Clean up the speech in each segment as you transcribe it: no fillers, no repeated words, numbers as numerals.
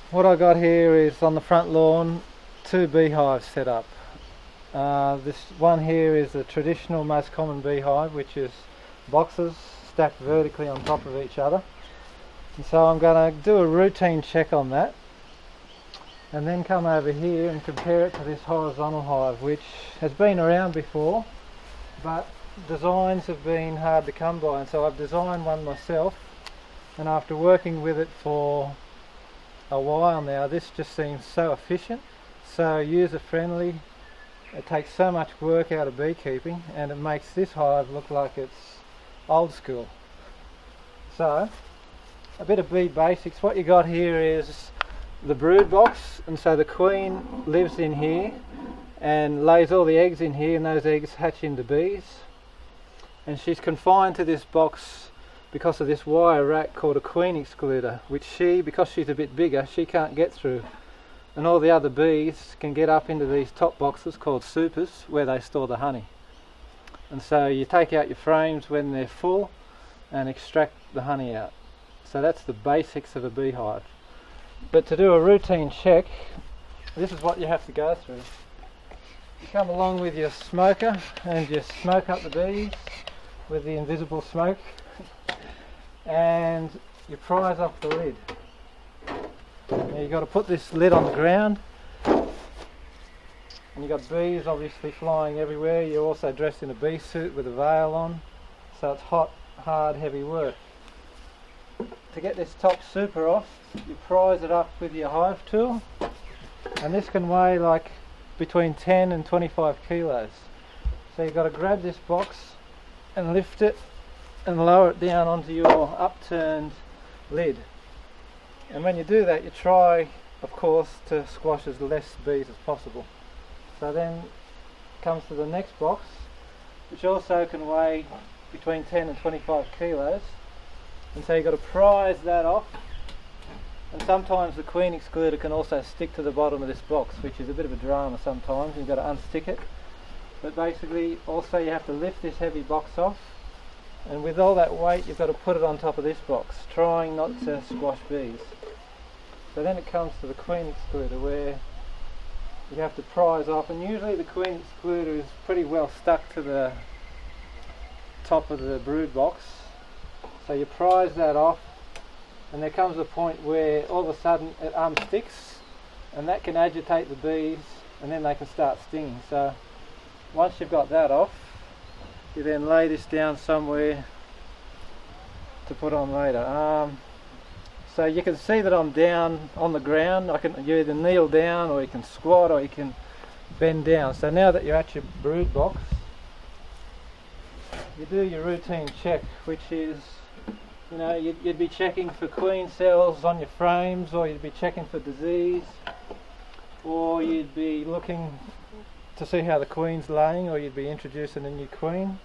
What I got here is on the front lawn, two beehives set up. This one here is the traditional most common beehive, which is boxes stacked vertically on top of each other. And so I'm going to do a routine check on that and then come over here and compare it to this horizontal hive, which has been around before, but designs have been hard to come by, and so I've designed one myself, and after working with it for a while now, this just seems so efficient, so user friendly. It takes so much work out of beekeeping, and it makes this hive look like it's old school. So a bit of bee basics. What you got here is the brood box, and so the queen lives in here and lays all the eggs in here, and those eggs hatch into bees, and she's confined to this box because of this wire rack called a queen excluder, which because she's a bit bigger, she can't get through, and all the other bees can get up into these top boxes called supers where they store the honey. And so you take out your frames when they're full and extract the honey out. So that's the basics of a beehive. But to do a routine check, this is what you have to go through. You come along with your smoker and you smoke up the bees with the invisible smoke, and you prise off the lid. Now you've got to put this lid on the ground, and you've got bees obviously flying everywhere. You're also dressed in a bee suit with a veil on, so it's hot, hard, heavy work. To get this top super off, you prise it up with your hive tool, and this can weigh like between 10 and 25 kilos. So you've got to grab this box and lift it and lower it down onto your upturned lid. And when you do that, you try, of course, to squash as less bees as possible. So then comes to the next box, which also can weigh between 10 and 25 kilos. And so you've got to prise that off. And sometimes the queen excluder can also stick to the bottom of this box, which is a bit of a drama sometimes. You've got to unstick it. But basically, also you have to lift this heavy box off, and with all that weight you've got to put it on top of this box, trying not to squash bees. So then it comes to the queen excluder, where you have to prise off, and usually the queen excluder is pretty well stuck to the top of the brood box. So you prise that off, and there comes a point where all of a sudden it unsticks, and that can agitate the bees, and then they can start stinging. So once you've got that off, you then lay this down somewhere to put on later. So you can see that I'm down on the ground. You either kneel down, or you can squat, or you can bend down. So now that you're at your brood box, you do your routine check, which is, you'd be checking for queen cells on your frames, or you'd be checking for disease, or you'd be looking to see how the queen's laying, or you'd be introducing a new queen.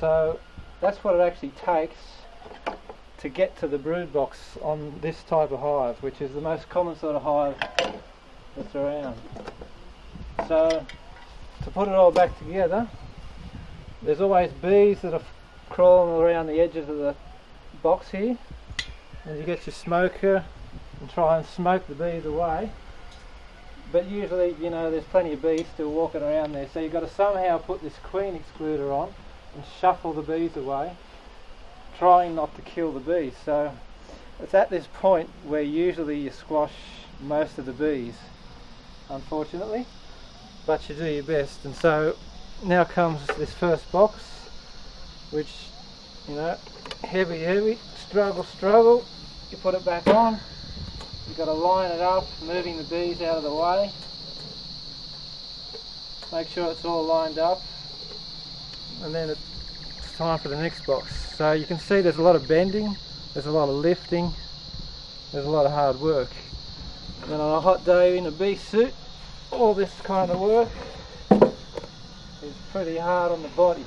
So that's what it actually takes to get to the brood box on this type of hive, which is the most common sort of hive that's around. So to put it all back together, there's always bees that are crawling around the edges of the box here, and you get your smoker and try and smoke the bees away. But usually, there's plenty of bees still walking around there, so you've got to somehow put this queen excluder on and shuffle the bees away, trying not to kill the bees. So it's at this point where usually you squash most of the bees, unfortunately, but you do your best. And so now comes this first box, which, heavy, struggle, you put it back on. You've got to line it up, moving the bees out of the way. Make sure it's all lined up, and then it's time for the next box. So you can see there's a lot of bending, there's a lot of lifting, there's a lot of hard work. And then on a hot day in a bee suit, all this kind of work is pretty hard on the body.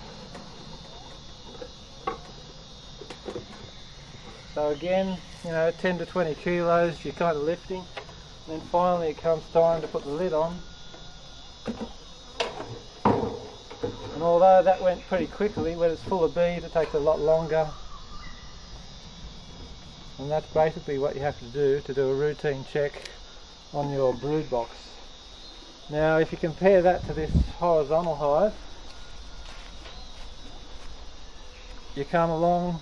So again, 10 to 20 kilos you're kind of lifting, and then finally it comes time to put the lid on. And although that went pretty quickly, when it's full of bees it takes a lot longer And that's basically what you have to do a routine check on your brood box. Now if you compare that to this horizontal hive, you come along,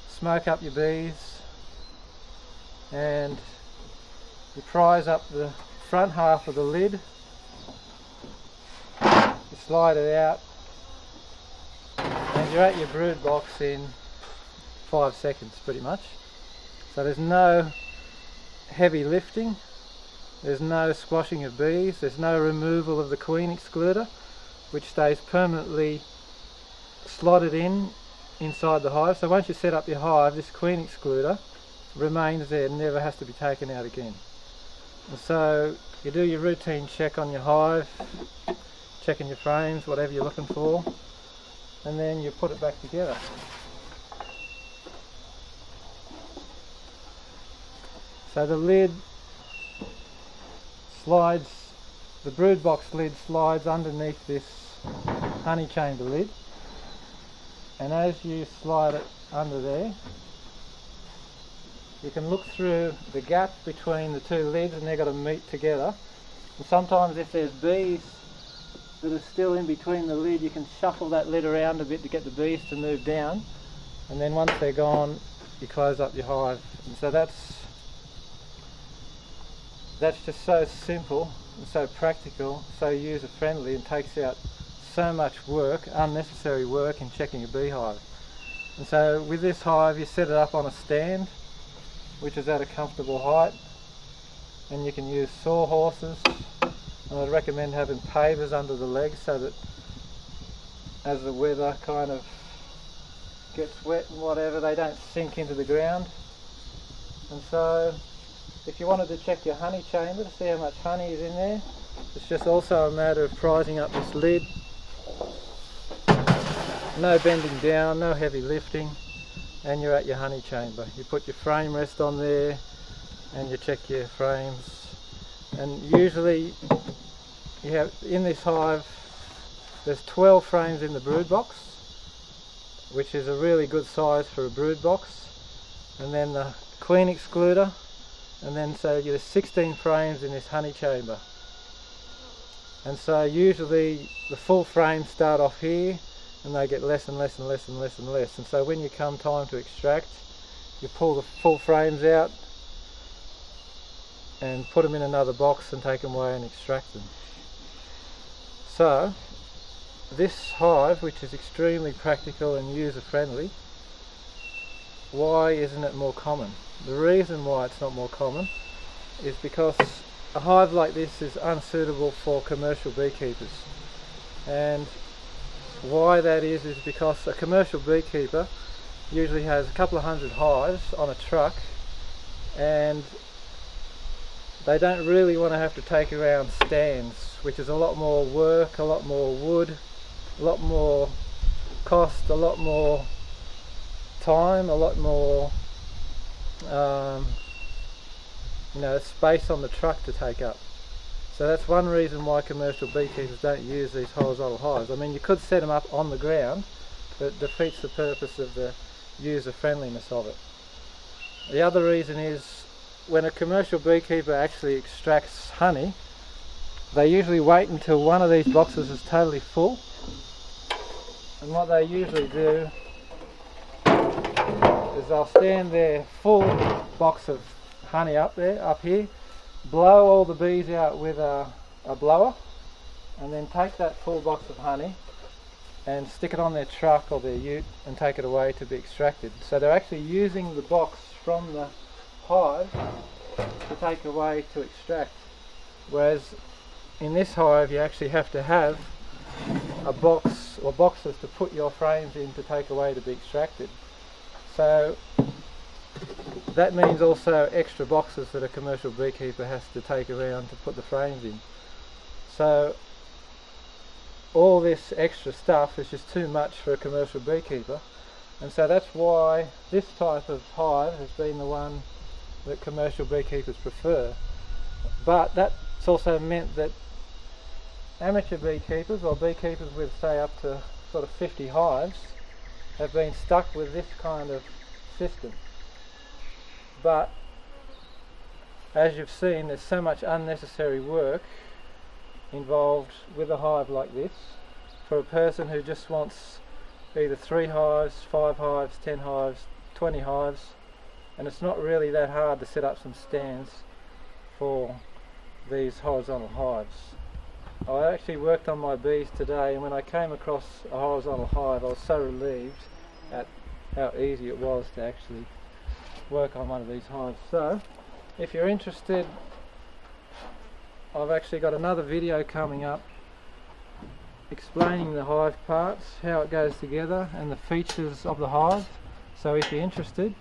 smoke up your bees, and you prise up the front half of the lid, you slide it out, and you're at your brood box in 5 seconds pretty much. So there's no heavy lifting, there's no squashing of bees, there's no removal of the queen excluder, which stays permanently slotted inside the hive. So once you set up your hive, this queen excluder remains there, never has to be taken out again. And so you do your routine check on your hive, checking your frames, whatever you're looking for, and then you put it back together. So the lid slides, the brood box lid slides underneath this honey chamber lid, and as you slide it under there, you can look through the gap between the two lids, and they've got to meet together. And sometimes if there's bees that are still in between the lid, you can shuffle that lid around a bit to get the bees to move down, and then once they're gone, you close up your hive. And so that's just so simple and so practical, so user friendly, and takes out so much work, unnecessary work in checking a beehive. And so with this hive you set it up on a stand which is at a comfortable height, and you can use sawhorses, and I'd recommend having pavers under the legs so that as the weather kind of gets wet and whatever, they don't sink into the ground. And so if you wanted to check your honey chamber to see how much honey is in there, it's just also a matter of prising up this lid. No bending down, no heavy lifting, and you're at your honey chamber. You put your frame rest on there and you check your frames. And usually you have, in this hive, there's 12 frames in the brood box, which is a really good size for a brood box. And then the queen excluder, and then so there's 16 frames in this honey chamber. And so usually the full frames start off here, and they get less and less and less and less and less. And so when you come time to extract, you pull the full frames out and put them in another box and take them away and extract them. So this hive, which is extremely practical and user friendly, why isn't it more common? The reason why it's not more common is because a hive like this is unsuitable for commercial beekeepers. And why that is because a commercial beekeeper usually has a couple of hundred hives on a truck, and they don't really want to have to take around stands, which is a lot more work, a lot more wood, a lot more cost, a lot more time, a lot more space on the truck to take up. So that's one reason why commercial beekeepers don't use these horizontal hives. I mean, you could set them up on the ground, but it defeats the purpose of the user friendliness of it. The other reason is when a commercial beekeeper actually extracts honey, they usually wait until one of these boxes is totally full, and what they usually do is they'll stand their full box of honey up here, blow all the bees out with a blower, and then take that full box of honey and stick it on their truck or their ute and take it away to be extracted. So they're actually using the box from the hive to take away to extract, whereas in this hive you actually have to have a box or boxes to put your frames in to take away to be extracted. So that means also extra boxes that a commercial beekeeper has to take around to put the frames in. So all this extra stuff is just too much for a commercial beekeeper, and so that's why this type of hive has been the one that commercial beekeepers prefer. But that's also meant that amateur beekeepers, or beekeepers with say up to sort of 50 hives, have been stuck with this kind of system. but as you've seen, there's so much unnecessary work involved with a hive like this for a person who just wants either 3 hives, 5 hives, 10 hives, 20 hives, and it's not really that hard to set up some stands for these horizontal hives. I actually worked on my bees today, and when I came across a horizontal hive I was so relieved at how easy it was to actually work on one of these hives. So if you're interested, I've actually got another video coming up explaining the hive parts, how it goes together and the features of the hive. So if you're interested,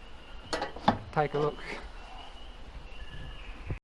take a look.